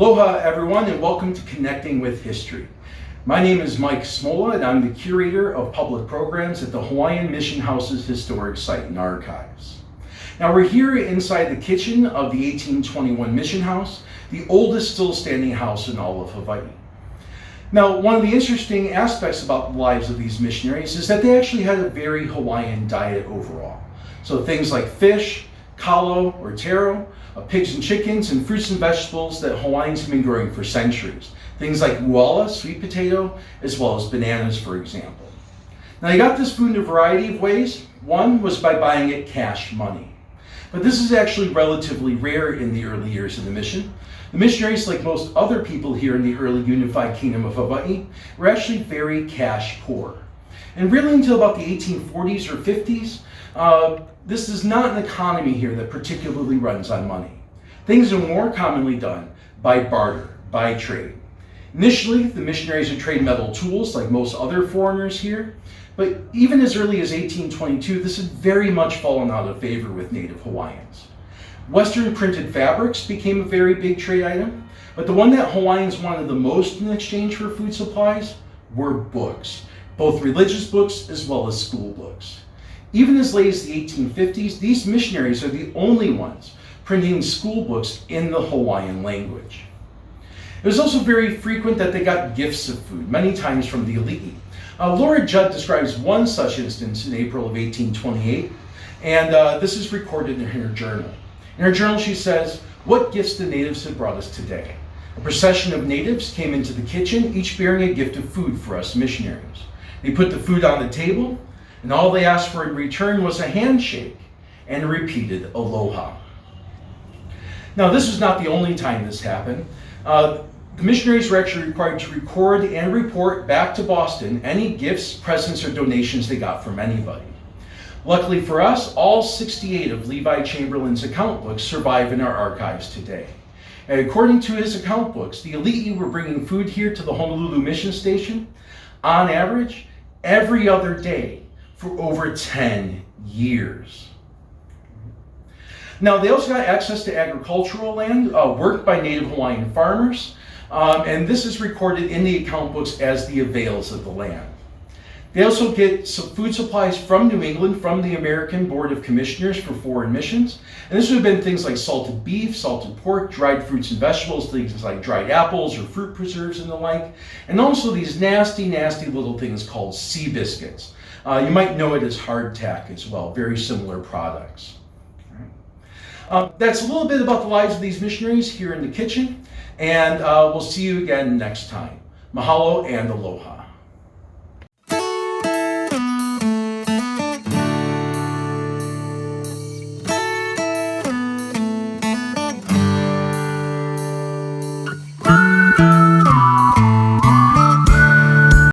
Aloha everyone, and welcome to Connecting with History. My name is Mike Smola and I'm the curator of public programs at the Hawaiian Mission House's historic site and archives. Now we're here inside the kitchen of the 1821 Mission House, the oldest still standing house in all of Hawaii. Now, one of the interesting aspects about the lives of these missionaries is that they actually had a very Hawaiian diet overall. So things like fish, kalo or taro, pigs and chickens, and fruits and vegetables that Hawaiians have been growing for centuries. Things like uala, sweet potato, as well as bananas, for example. Now, they got this food in a variety of ways. One was by buying it cash money. But this is actually relatively rare in the early years of the mission. The missionaries, like most other people here in the early unified kingdom of Hawaii, were actually very cash poor. And really until about the 1840s or 50s, this is not an economy here that particularly runs on money. Things are more commonly done by barter, by trade. Initially, the missionaries would trade metal tools like most other foreigners here, but even as early as 1822, this had very much fallen out of favor with native Hawaiians. Western printed fabrics became a very big trade item, but the one that Hawaiians wanted the most in exchange for food supplies were books, both religious books as well as school books. Even as late as the 1850s, these missionaries are the only ones printing school books in the Hawaiian language. It was also very frequent that they got gifts of food, many times from the elite. Laura Judd describes one such instance in April of 1828, and this is recorded in her journal. In her journal, she says, "What gifts the natives have brought us today. A procession of natives came into the kitchen, each bearing a gift of food for us missionaries. They put the food on the table, and all they asked for in return was a handshake and a repeated aloha." Now, this was not the only time this happened. The missionaries were actually required to record and report back to Boston any gifts, presents, or donations they got from anybody. Luckily for us, all 68 of Levi Chamberlain's account books survive in our archives today. And according to his account books, the elite were bringing food here to the Honolulu mission station, on average, every other day for over 10 years. Now, they also got access to agricultural land worked by native Hawaiian farmers, and this is recorded in the account books as the avails of the land. They also get some food supplies from New England, from the American Board of Commissioners for Foreign Missions, and this would have been things like salted beef, salted pork, dried fruits and vegetables, things like dried apples or fruit preserves and the like, and also these nasty, nasty little things called sea biscuits. You might know it as hardtack as well, very similar products. That's a little bit about the lives of these missionaries here in the kitchen, and we'll see you again next time. Mahalo and aloha.